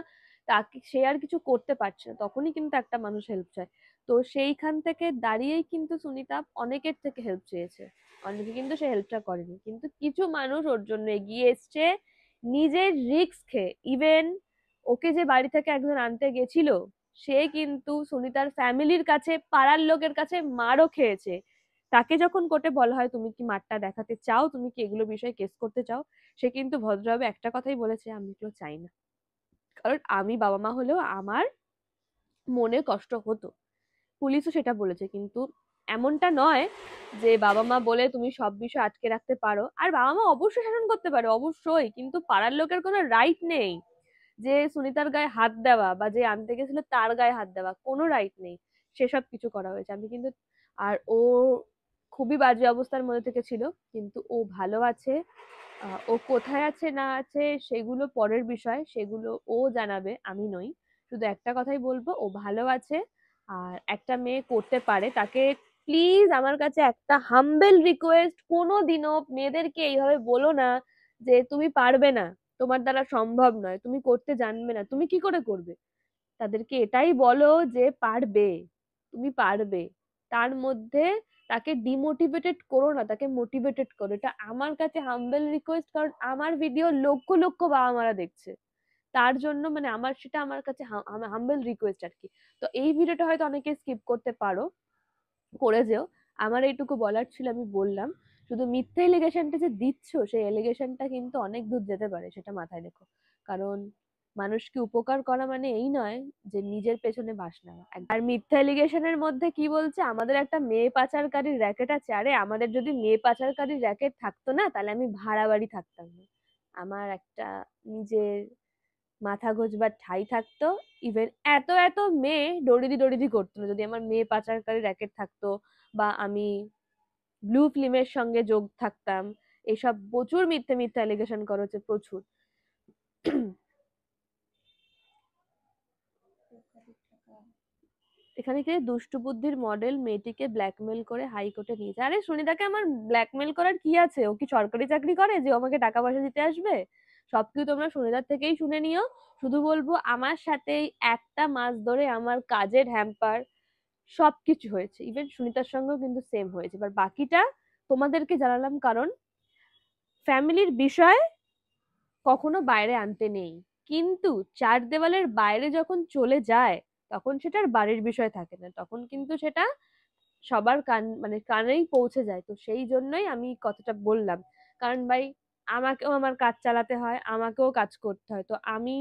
তাকে সে আর কিছু করতে পারছে না, তখনই কিন্তু একটা মানুষ হেল্প চায়। তো সেইখান থেকে দাঁড়িয়েই কিন্তু সুনিতা অনেকের থেকে হেল্প চেয়েছে। অনেকে কিন্তু সে হেল্পটা করেনি, কিন্তু কিছু মানুষ ওর জন্য এগিয়ে এসছে নিজের রিস্ক খেয়ে। ইভেন ওকে যে বাড়ি থেকে একজন আনতে গেছিল, সে কিন্তু সুনিতার ফ্যামিলির কাছে, পাড়ার লোকের কাছে মারও খেয়েছে। তাকে যখন কোর্টে বলা হয় তুমি কি মারটা দেখাতে চাও, তুমি কি এগুলো বিষয়ে কেস করতে চাও, সে কিন্তু ভদ্রভাবে একটা কথাই বলেছে, আমি এগুলো চাই না। কারণ আমি বাবা মা হলেও আমার মনে কষ্ট হতো। পুলিশও সেটা বলেছে। কিন্তু এমনটা নয় যে বাবা মা বলে তুমি সব বিষয় আটকে রাখতে পারো। আর বাবা মা অবশ্যই শাসন করতে পারে, অবশ্যই, কিন্তু পাড়ার লোকের কোনো রাইট নেই যে সুনিতার গায়ে হাত দেওয়া বা যে আনতে গেছিল তার গায়ে হাত দেওয়া, কোনো রাইট নেই। সেসব কিছু করা হয়েছে। আমি কিন্তু, আর ও খুবই বাজে অবস্থার মধ্যে থেকে ছিল, কিন্তু ও ভালো আছে। ও কোথায় আছে না আছে সেগুলো পরের বিষয়, সেগুলো ও জানাবে, আমি নই। শুধু একটা কথাই বলবো, ও ভালো আছে। আর একটা মেয়ে করতে পারে, তাকে প্লিজ আমার কাছে একটা হাম্বেল রিকোয়েস্ট, কোনোদিনও মেয়েদেরকে এইভাবে বলো না যে তুমি পারবে না, তোমার দ্বারা সম্ভব নয়, তুমি করতে জানবে না, তুমি কি করে করবে। তাদেরকে এটাই বলো যে পারবে, তুমি পারবে। তার মধ্যে তাকে ডিমোটিভেটেড করো না, তাকে মোটিভেটেড করো। এটা আমার কাছে হাম্বেল রিকোয়েস্ট, কারণ আমার ভিডিও লক্ষ লক্ষ বাবা মারা দেখছে। তার জন্য মানে আমার সেটা আমার কাছে হাম্বেল রিকোয়েস্ট আর কি। তো এই ভিডিওটা হয়তো অনেকে স্কিপ করতে পারো, করে যেও। আমার এইটুকু বলার ছিল, আমি বললাম। শুধু মিথ্যে এলিগেশনটা যে দিচ্ছ, সেই এলিগেশনটা কিন্তু অনেক দূর যেতে পারে, সেটা মাথায় রেখো। কারণ মানুষকে উপকার করা মানে এই নয় যে নিজের পেছনে বাস নেওয়া। আর মিথ্যা এলিগেশনের মধ্যে কি বলছে, আমাদের একটা মেয়ে পাচারকারীর র্যাকেট আছে। আরে আমাদের যদি মেয়ে পাচারকারীর র্যাকেট থাকতো না, তাহলে আমি ভাড়া বাড়ি থাকতাম না। আমার একটা নিজের মাথা গোঁজবার ঠাঁই থাকতো। ইভেন এত এত মেয়ে দৌড়িদি দৌড়িদি করতো না যদি আমার মেয়ে পাচারকারী র্যাকেট থাকতো, বা আমি ব্লু ফিল্মের সঙ্গে যোগ থাকতাম। এসব প্রচুর মিথ্যে মিথ্যে অ্যালিগেশন করেছে, প্রচুর। এখানে কি দুষ্টু বুদ্ধির মডেল মেয়েটিকে ব্ল্যাকমেল করে হাইকোর্টে নিয়েছে। আরে সুনিতাকে আমার ব্ল্যাকমেল করার কি আছে? ও কি সরকারি চাকরি করে যে ও আমাকে টাকা পয়সা দিতে আসবে? সবকিছু তোমরা সুনিতার থেকেই শুনে নিও। শুধু বলবো আমার সাথেই একটা মাস ধরে আমার কাজের হ্যাম্পার সবকিছু হয়েছে, ইভেন সুনিতার সঙ্গেও কিন্তু সেম হয়েছে। এবার বাকিটা তোমাদেরকে জানালাম, কারণ ফ্যামিলির বিষয় কখনো বাইরে আনতে নেই। কিন্তু চার দেওয়ালের বাইরে যখন চলে যায়, তখন সেটার বাড়ির বিষয় থাকে না, তখন কিন্তু সেটা সবার কান মানে কানেই পৌঁছে যায়। তো সেই জন্যই আমি কথাটা বললাম কারণ ভাই আমাকেও আমার কাজ চালাতে হয়, আমাকেও কাজ করতে হয়। তো আমি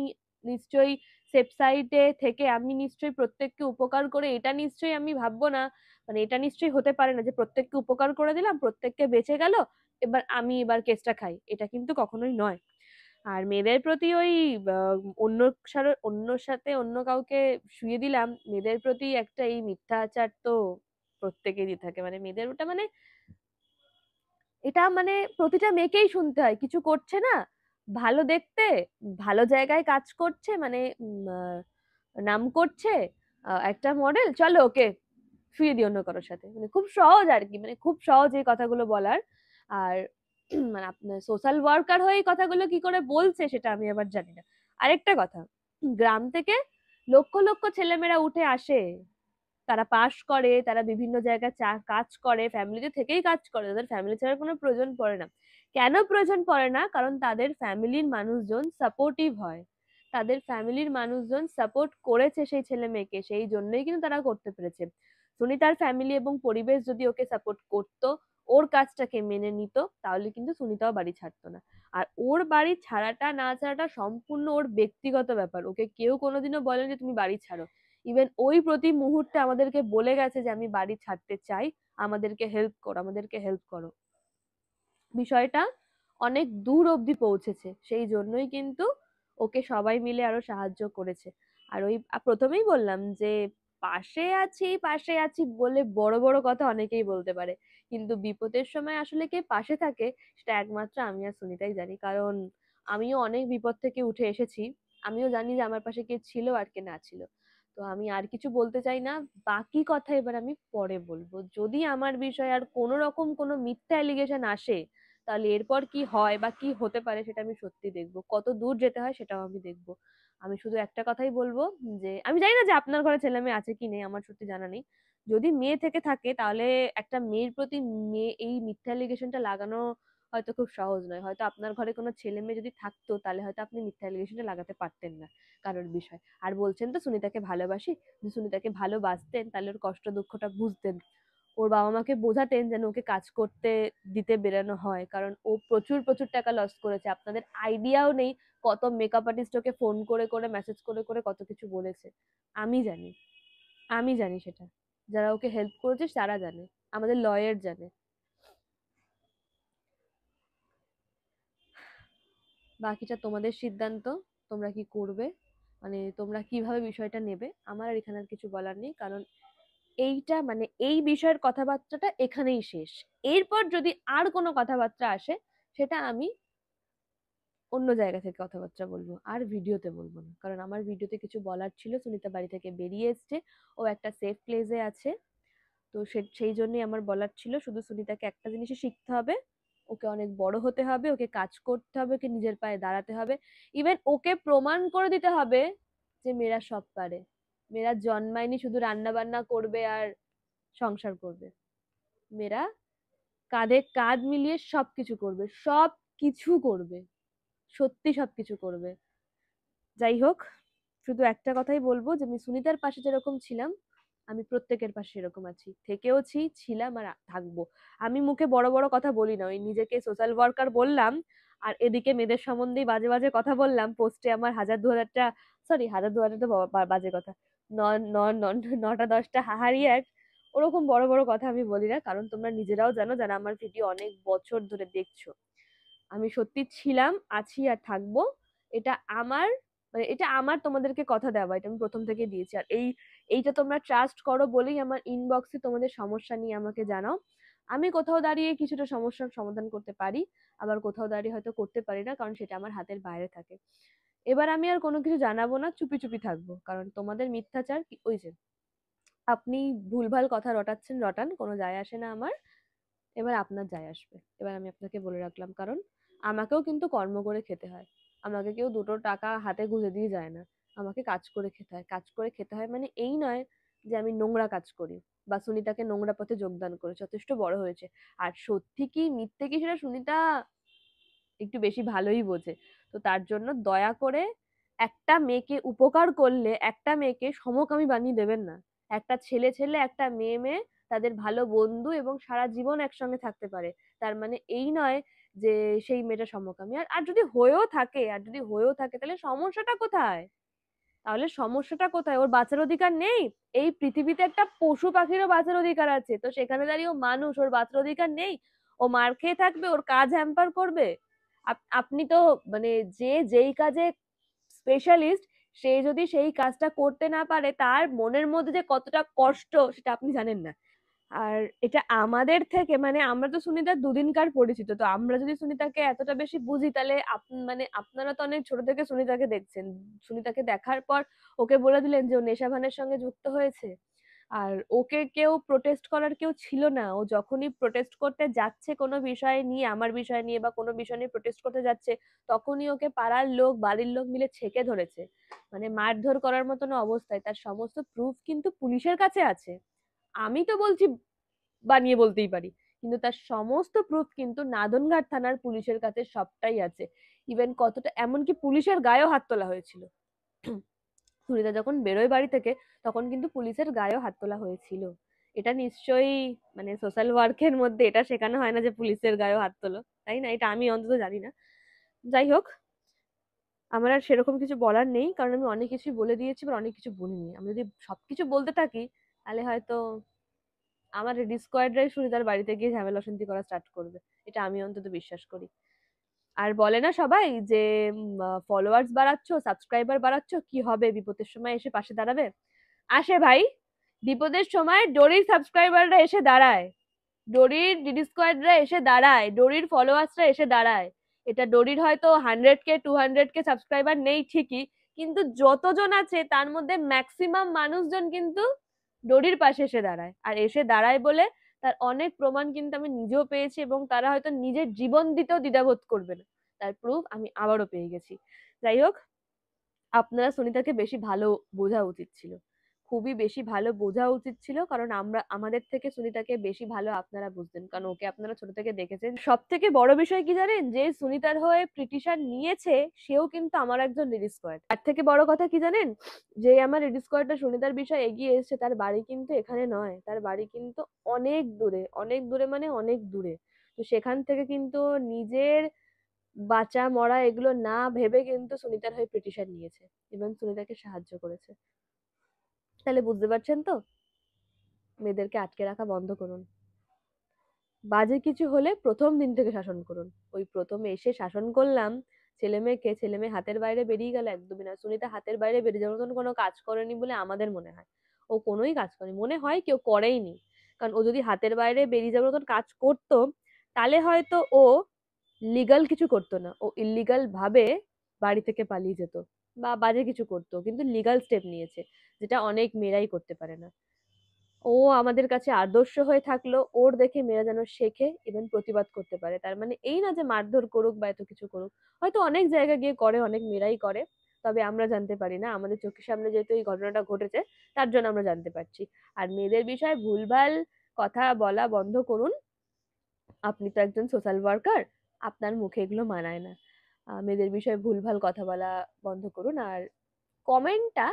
নিশ্চয়ই সেফ সাইডে থেকে আমি নিশ্চয়ই প্রত্যেককে উপকার করে এটা নিশ্চয়ই আমি ভাববো না, মানে এটা নিশ্চয়ই হতে পারে না যে প্রত্যেককে উপকার করে দিলাম, প্রত্যেককে বেঁচে গেল, এবার কেসটা খাই, এটা কিন্তু কখনোই নয়। আর মেয়েদের প্রতি ওই অন্য অন্যর সাথে অন্য কাউকে শুয়ে দিলাম, মেয়েদের প্রতি একটা এই মিথ্যাচার তো প্রত্যেকেরই থাকে, মানে মেয়েদের ওটা মানে এটা মানে প্রতিটা মেয়েকেই শুনতে হয়, কিছু করছে না, ভালো দেখতে, ভালো জায়গায় কাজ করছে, মানে নাম করছে, একটা মডেল, চলো ওকে শুয়ে দিই অন্য কারোর সাথে, মানে খুব সহজ আর কি, মানে খুব সহজ এই কথাগুলো বলার। আর মানে আপনার সোশ্যাল ওয়ার্কার হয়ে এই কথাগুলো কি করে বলছে সেটা আমি আবার জানি না। আরেকটা কথা, গ্রাম থেকে লক্ষ লক্ষ ছেলেমেয়েরা উঠে আসে, তারা পাশ করে, তারা বিভিন্ন জায়গায় কাজ করে, ফ্যামিলিতে থেকেই কাজ করে, তাদের ফ্যামিলি ছাড়ার কোনো প্রয়োজন পড়ে না। কেন প্রয়োজন পড়ে না? কারণ তাদের ফ্যামিলির মানুষজন সাপোর্টিভ হয়, তাদের ফ্যামিলির মানুষজন সাপোর্ট করেছে সেই ছেলে মেয়েকে, সেই জন্যই কিন্তু তারা করতে পেরেছে। সুনিতার ফ্যামিলি এবং পরিবেশ যদি ওকে সাপোর্ট করতো, ওর কাজটাকে মেনে নিত, তাহলে কিন্তু সুনিতাও বাড়ি ছাড়তো না। আর ওর বাড়ি ছাড়াটা না ছাড়াটা সম্পূর্ণ ওর ব্যক্তিগত ব্যাপার, ওকে কেউ কোনোদিনও বলেনি যে তুমি বাড়ি ছাড়ো। ইভেন ওই প্রতি মুহূর্তে আমাদেরকে বলে গেছে যে আমি বাড়ি ছাড়তে চাই, আমাদেরকে হেল্প করো, আমাদেরকে হেল্প করো। বিষয়টা অনেক দূর অবধি পৌঁছেছে, সেই জন্যই কিন্তু ওকে সবাই মিলে আরো সাহায্য করেছে। আর ওই প্রথমেই বললাম যে পাশে আছি বলে বড় বড় কথা অনেকেই বলতে পারে, কিন্তু বিপদের সময় আসলে কে পাশে থাকে সেটা একমাত্র আমি আর সুনিতাই জানি। কারণ আমিও অনেক বিপদ থেকে উঠে এসেছি, আমিও জানি যে আমার পাশে কে ছিল আর কে না ছিল। তো আমি আর কিছু বলতে চাই না, বাকি কথা এবার আমি পরে বলবো। যদি আমার বিষয়ে আর কোনো রকম কোনো মিথ্যা অ্যালিগেশন আসে, তাহলে এরপর কি হয় বা কি হতে পারে সেটা আমি সত্যি দেখবো, কত দূর যেতে হয় সেটাও আমি দেখবো। আমি শুধু একটা কথাই বলবো, যে আমি জানি না যে আপনার ঘরে ছেলে মেয়ে আছে কি নেই, আমার সত্যি জানা নেই। যদি মেয়ে থেকে থাকে তাহলে একটা মেয়ের প্রতি মেয়ে এই মিথ্যা অ্যালিগেশনটা লাগানো হয়তো খুব সহজ নয়। হয়তো আপনার ঘরে কোনো ছেলে মেয়ে যদি থাকতো তাহলে হয়তো আপনি মিথ্যা অ্যালিগেশনটা লাগাতে পারতেন না কারোর বিষয়। আর বলছেন তো সুনিতাকে ভালোবাসি, যদি সুনিতাকে ভালোবাসতেন তাহলে ওর কষ্ট দুঃখটা বুঝতেন, ওর বাবা মাকে বোঝাতেন যেন ওকে কাজ করতে দিতে বেরানো হয়, কারণ ও প্রচুর প্রচুর টাকা লস করেছে। আপনাদের আইডিয়াও নেই কত মেকআপ আর্টিস্ট ওকে ফোন করে করে মেসেজ করে করে কত কিছু বলেছে। আমি জানি, আমি জানি সেটা, যারা ওকে হেল্প করেছে তারা জানে, আমাদের লয়ার জানে। বাকিটা তোমাদের সিদ্ধান্ত, তোমরা কি করবে, মানে তোমরা কিভাবে বিষয়টা নেবে, আমার আর এখানে আর কিছু বলার নেই। কারণ এইটা মানে এই বিষয়ের কথাবার্তাটা এখানেই শেষ। এরপর যদি আর কোনো কথাবার্তা আসে সেটা আমি অন্য জায়গা থেকে কথাবার্তা বলবো, আর ভিডিওতে বলবো না। কারণ আমার ভিডিওতে কিছু বলার ছিল, সুনিতা বাড়ি থেকে বেরিয়ে এসছে, ও একটা সেফ প্লেসে আছে। তো সেই জন্যই আমার বলার ছিল, শুধু সুনিতাকে একটা জিনিসই শিখতে হবে, ওকে অনেক বড় হতে হবে, ওকে কাজ করতে হবে, ওকে নিজের পায়ে দাঁড়াতে হবে। ইভেন ওকে প্রমাণ করে দিতে হবে যে মেয়েরা সব পারে, মেয়েরা জন্মায়নি শুধু রান্না বান্না করবে আর সংসার করবে, মেয়েরা কাঁধে কাঁধ মিলিয়ে সবকিছু করবে, সব কিছু করবে, সত্যি সবকিছু করবে। যাই হোক, শুধু একটা কথাই বলবো যে আমি সুনিতার পাশে যেরকম ছিলাম, আমি প্রত্যেকের পাশে এরকম আছি, থেকেওছি, ছিলাম আর থাকবো। আমি মুখে বড় বড় কথা বলি না, ওই নিজেকে সোশ্যাল ওয়ার্কার বললাম আর এদিকে মেয়েদের সম্বন্ধে বাজে বাজে কথা বললাম, পোস্টে আমার 1000-2000টা, সরি 1000-2000 তো বাজে কথা, ন ন ন- 9টা 10টা হাহারি এক, ওরকম বড় বড় কথা আমি বলি না। কারণ তোমরা নিজেরাও জানো যারা আমার ভিডিও অনেক বছর ধরে দেখছো, আমি সত্যি ছিলাম, আছি আর থাকবো। এটা আমার, মানে এটা আমার তোমাদেরকে কথা দেওয়া, এটা আমি প্রথম থেকে দিয়েছি। আর এইটা তোমরা ট্রাস্ট করো বলেই আমার ইনবক্সে তোমাদের সমস্যা নিয়ে আমাকে জানাও। আমি কোথাও দাঁড়িয়ে কিছুটা সমস্যার সমাধান করতে পারি, আবার কোথাও দাঁড়িয়ে হয়তো করতে পারি না, কারণ সেটা আমার হাতের বাইরে থাকে। এবার আমি আর কোনো কিছু জানাবো না, চুপি চুপি থাকবো, কারণ তোমাদের মিথ্যাচার ওই যে আপনি ভুলভাল কথা রটাচ্ছেন রটান, কোনো যায় আসে না আমার। এবার আপনার যায় আসবে, এবার আমি আপনাকে বলে রাখলাম। কারণ আমাকেও কিন্তু কর্ম করে খেতে হয়, আমাকে কেউ দুটো টাকা হাতে গুঁজে দিয়ে যায় না, আমাকে কাজ করে খেতে হয়। কাজ করে খেতে হয় মানে এই নয় যে আমি নোংরা কাজ করি বা সুনিতাকে নোংরা পথে যোগদান করে যথেষ্ট বড় হয়েছে। আর সত্যি কি মিথ্যে কি সেটা সুনিতা একটু বেশি ভালোই বোঝে। তো তার জন্য দয়া করে একটা মেয়েকে উপকার করলে একটা মেয়েকে সমকামী বানিয়ে দেবেন না। একটা ছেলে ছেলে, একটা মেয়ে মেয়ে, তাদের ভালো বন্ধু এবং সারা জীবন একসঙ্গে থাকতে পারে। তার মানে এই নয় যে সেই মেয়েটা সমকামী। আর যদি হয়েও থাকে, তাহলে সমস্যাটা কোথায়? ওর বাঁচার অধিকার নেই? এই পৃথিবীতে একটা পশু পাখিরও বাঁচার অধিকার আছে, তো সেখানে দাঁড়িয়ে ও মানুষ, ওর বাঁচার অধিকার নেই? ও মার খেয়ে থাকবে, ওর কাজ হ্যাম্পার করবে? আপনি তো মানে যেই কাজে স্পেশালিস্ট, সে যদি সেই কাজটা করতে না পারে, তার মনের মধ্যে যে কতটা কষ্ট সেটা আপনি জানেন না। আর এটা আমাদের থেকে, মানে আমরা তো সুনিতার দুদিনকার পরিচিত, তো আমরা যদি সুনিতাকে এতটা বেশি বুঝি, তাহলে মানে আপনারা তো অনেক ছোট থেকে সুনিতাকে দেখছেন, সুনিতাকে দেখার পর ওকে বলে দিলেন যে ও নেশাভানের সঙ্গে যুক্ত হয়েছে। আর ওকে কেউ প্রোটেস্ট করার কেউ ছিল না। ও যখনই প্রোটেস্ট করতে যাচ্ছে কোনো বিষয় নিয়ে, আমার বিষয় নিয়ে বা কোনো বিষয় নিয়ে প্রোটেস্ট করতে যাচ্ছে, তখনই ওকে পাড়ার লোক, বাড়ির লোক মিলে ছেঁকে ধরেছে, মানে মারধর করার মতন অবস্থায়। তার সমস্ত প্রুফ কিন্তু পুলিশের কাছে আছে। আমি তো বলছি, বানিয়ে বলতেই পারি, কিন্তু তার সমস্ত প্রুফ কিন্তু নাদনঘাট থানার পুলিশের কাছে সবটাই আছে। ইভেন কতটা, এমনকি পুলিশের গায়েও হাত তোলা হয়েছিল। সুনিতা যখন বেরোয় বাড়ি থেকে, তখন কিন্তু পুলিশের গায়েও হাত তোলা হয়েছিল। এটা নিশ্চয়ই মানে সোশ্যাল ওয়ার্কের মধ্যে এটা শেখানো হয় না যে পুলিশের গায়েও হাত তোলো, তাই না? এটা আমি অন্তত জানি না। যাই হোক, আমার আর সেরকম কিছু বলার নেই, কারণ আমি অনেক কিছুই বলে দিয়েছি, বা অনেক কিছু বলিনি। আমি যদি সবকিছু বলতে থাকি, তাহলে হয়তো আমার রেডি স্কোয়াডরাই সুনিতার বাড়িতে গিয়ে ঝামেলা অশান্তি করা স্টার্ট করবে। এটা আমি অন্তত বিশ্বাস করি। আর বলে না সবাই যে ফলোয়ার্স বাড়াচ্ছ, সাবস্ক্রাইবার বাড়াচ্ছ, কি হবে? বিপদের সময় এসে পাশে দাঁড়াবে। আসে ভাই, বিপদের সময় ডোরির সাবস্ক্রাইবাররা এসে দাঁড়ায়, ডোরির ডিডি স্কোয়াডরা এসে দাঁড়ায়, ডোরির ফলোয়ার্সরা এসে দাঁড়ায়। এটা ডোরির হয়তো 100K 200K সাবস্ক্রাইবার নেই ঠিকই, কিন্তু যতজন আছে তার মধ্যে ম্যাক্সিমাম মানুষজন কিন্তু ডোরির পাশে এসে দাঁড়ায়। আর এসে দাঁড়ায় বলে তার অনেক প্রমাণ কিন্তু আমি নিজেও পেয়েছি, এবং তারা হয়তো নিজের জীবন দিতেও দ্বিধাবোধ করবে না। তার প্রুফ আমি আবারও পেয়ে গেছি। যাই হোক, আপনারা সুনিতাকে বেশি ভালো বোঝা উচিত ছিল, খুবই বেশি ভালো বোঝা উচিত ছিল, কারণ আমাদের থেকে সুনিতাকে বেশি ভালো আপনারা বুঝতেন, কারণ ওকে আপনারা ছোট থেকে দেখেছেন। সব থেকে বড় বিষয় কি জানেন? যে সুনিতার হয়ে পিটিশন নিয়েছে, সেও কিন্তু আমার একজন লেডি স্কোয়াড। তার থেকে বড় কথা কি জানেন? যে আমার লেডি স্কোয়াডটা সুনিতার বিষয়ে এগিয়ে এসেছে, তার বাড়ি কিন্তু এখানে নয়, তার বাড়ি কিন্তু অনেক দূরে, অনেক দূরে, মানে অনেক দূরে। তো সেখান থেকে কিন্তু নিজের বাঁচা মরা এগুলো না ভেবে কিন্তু সুনিতার হয়ে পিটিশন নিয়েছে এবং সুনিতাকে সাহায্য করেছে। তাহলে বুঝতে পারছেন তো, মেয়েদেরকে আটকে রাখা বন্ধ করুন। বাজে কিছু হলে প্রথম দিন থেকে শাসন করুন। ওই প্রথমে এসে শাসন করলাম, ছেলে মেয়ে হাতের বাইরে বেরিয়ে গেল, একদমই না। সুনিতা হাতের বাইরে বেরিয়ে যাওয়ার মতন কোনো কাজ করেনি বলে আমাদের মনে হয়। ও কোনোই কাজ করেনি, মনে হয় কেউ করেইনি। কারণ ও যদি হাতের বাইরে বেরিয়ে যাওয়ার মতন কাজ করতো, তাহলে হয়তো ও লিগাল কিছু করতো না, ও ইলিগাল ভাবে বাড়ি থেকে পালিয়ে যেত বা বাজে কিছু করতো, কিন্তু লিগাল স্টেপ নিয়েছে, যেটা অনেক মেয়েরাই করতে পারে না। ও আমাদের কাছে আদর্শ হয়ে থাকলো, ওর দেখে মেয়েরা যেন শেখে এবং প্রতিবাদ করতে পারে। তার মানে এই না যে মারধর করুক বা এত কিছু করুক, হয়তো অনেক জায়গায় গিয়ে করে, অনেক মেয়েরাই করে, তবে আমরা জানতে পারি না। আমাদের চোখের সামনে যেহেতু এই ঘটনাটা ঘটেছে, তার জন্য আমরা জানতে পারছি। আর মেয়েদের বিষয়ে ভুলভাল কথা বলা বন্ধ করুন। আপনি তো একজন সোশ্যাল ওয়ার্কার, আপনার মুখে এগুলো মানায় না। মেয়েদের বিষয়ে ভুলভাল কথা বলা বন্ধ করুন। আর কমেন্টটা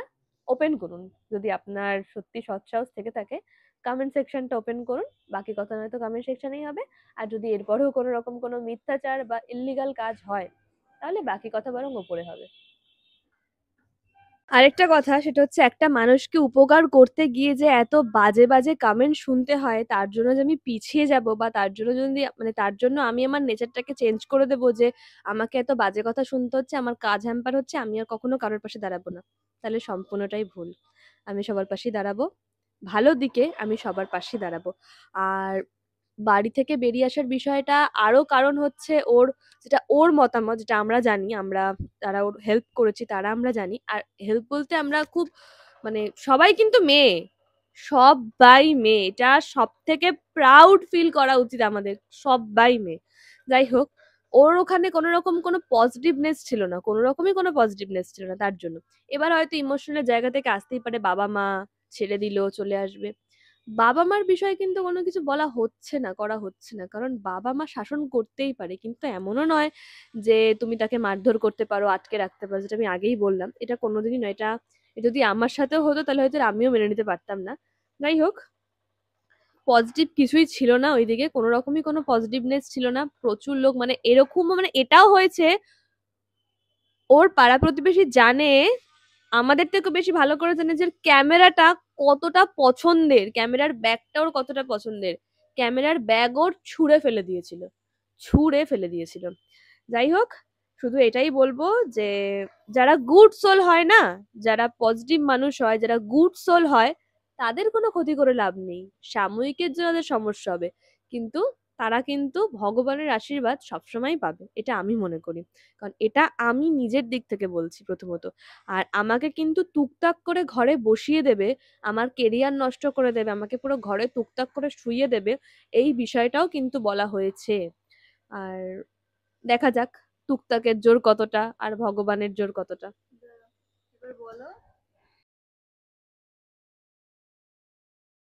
ওপেন করুন, যদি আপনার সত্যি সৎসাহস থেকে থাকে, কমেন্ট সেকশনটা ওপেন করুন। বাকি কথা নয়তো কমেন্ট সেকশনেই হবে। আর যদি এরপরেও কোনো রকম কোনো মিথ্যাচার বা ইল্লিগাল কাজ হয়, তাহলে বাকি কথা বরং ওপরে হবে। আরেকটা কথা, সেটা হচ্ছে একটা মানুষকে উপকার করতে গিয়ে যে এত বাজে বাজে কমেন্ট শুনতে হয়, তার জন্য যে আমি পিছিয়ে যাব, বা তার জন্য যদি মানে তার জন্য আমি আমার নেচারটাকে চেঞ্জ করে দেবো, যে আমাকে এত বাজে কথা শুনতে হচ্ছে, আমার কাজ হ্যাম্পার হচ্ছে, আমি আর কখনো কারোর পাশে দাঁড়াবো না, তাহলে সম্পূর্ণটাই ভুল। আমি সবার পাশেই দাঁড়াবো, ভালো দিকে আমি সবার পাশেই দাঁড়াবো। আর বাড়ি থেকে বেরিয়ে আসার বিষয়টা আরো কারণ হচ্ছে ওর, যেটা ওর মতামত, যেটা আমরা জানি, আমরা যারা ওর হেল্প করেছি তারা আমরা জানি। আর হেল্প বলতে আমরা খুব মানে সবাই কিন্তু মেয়ে, সবাই মেয়ে, এটা সব থেকে প্রাউড ফিল করা উচিত আমাদের, সবাই মেয়ে। যাই হোক, ওর ওখানে কোনো রকম কোনো পজিটিভনেস ছিল না, কোনো রকমই কোনো পজিটিভনেস ছিল না, তার জন্য এবার হয়তো ইমোশনাল জায়গা থেকে আসতেই পারে, বাবা মা ছেড়ে দিল, চলে আসবে। বাবা মার বিষয়ে কিন্তু কোনো কিছু বলা হচ্ছে না, করা হচ্ছে না, কারণ বাবা মা শাসন করতেই পারে, কিন্তু এমনও নয় যে তুমি তাকে মারধর করতে পারো, আটকে রাখতে পারো, যেটা আমি আগেই বললাম, এটা কোনোদিনই নয়। এটা যদি আমার সাথেও হতো, তাহলে হয়তো আমিও মেনে নিতে পারতাম না। যাই হোক, পজিটিভ কিছুই ছিল না ওইদিকে, কোনো রকমই কোনো পজিটিভনেস ছিল না। প্রচুর লোক, মানে এরকম, মানে এটাও হয়েছে ওর পাড়া প্রতিবেশী জানে, আমাদের থেকে বেশি ভালো করে জানে যে ক্যামেরাটা কতটা পছন্দের, ক্যামেরার ব্যাগটা ওর কতটা পছন্দের। ক্যামেরার ব্যাগ ওর ছুঁড়ে ফেলে দিয়েছিল, ছুঁড়ে ফেলে দিয়েছিল। যাই হোক, শুধু এটাই বলবো যে যারা গুড সোল হয় না, যারা পজিটিভ মানুষ হয়, যারা গুড সোল হয়, তাদের কোনো ক্ষতি করে লাভ নেই। সাময়িকের জন্য তাদের সমস্যা হবে, কিন্তু তারা কিন্তু ভগবানের আশীর্বাদ সবসময় পাবে, এটা আমি মনে করি। কারণ এটা আমি নিজের দিক থেকে বলছি প্রথমত। আর আমাকে কিন্তু টুকটাক করে ঘরে বসিয়ে দেবে, আমার কেরিয়ার নষ্ট করে দেবে, আমাকে পুরো ঘরে টুকটাক করে শুইয়ে দেবে, এই বিষয়টাও কিন্তু বলা হয়েছে। আর দেখা যাক টুকটাকের জোর কতটা আর ভগবানের জোর কতটা। এবার বলো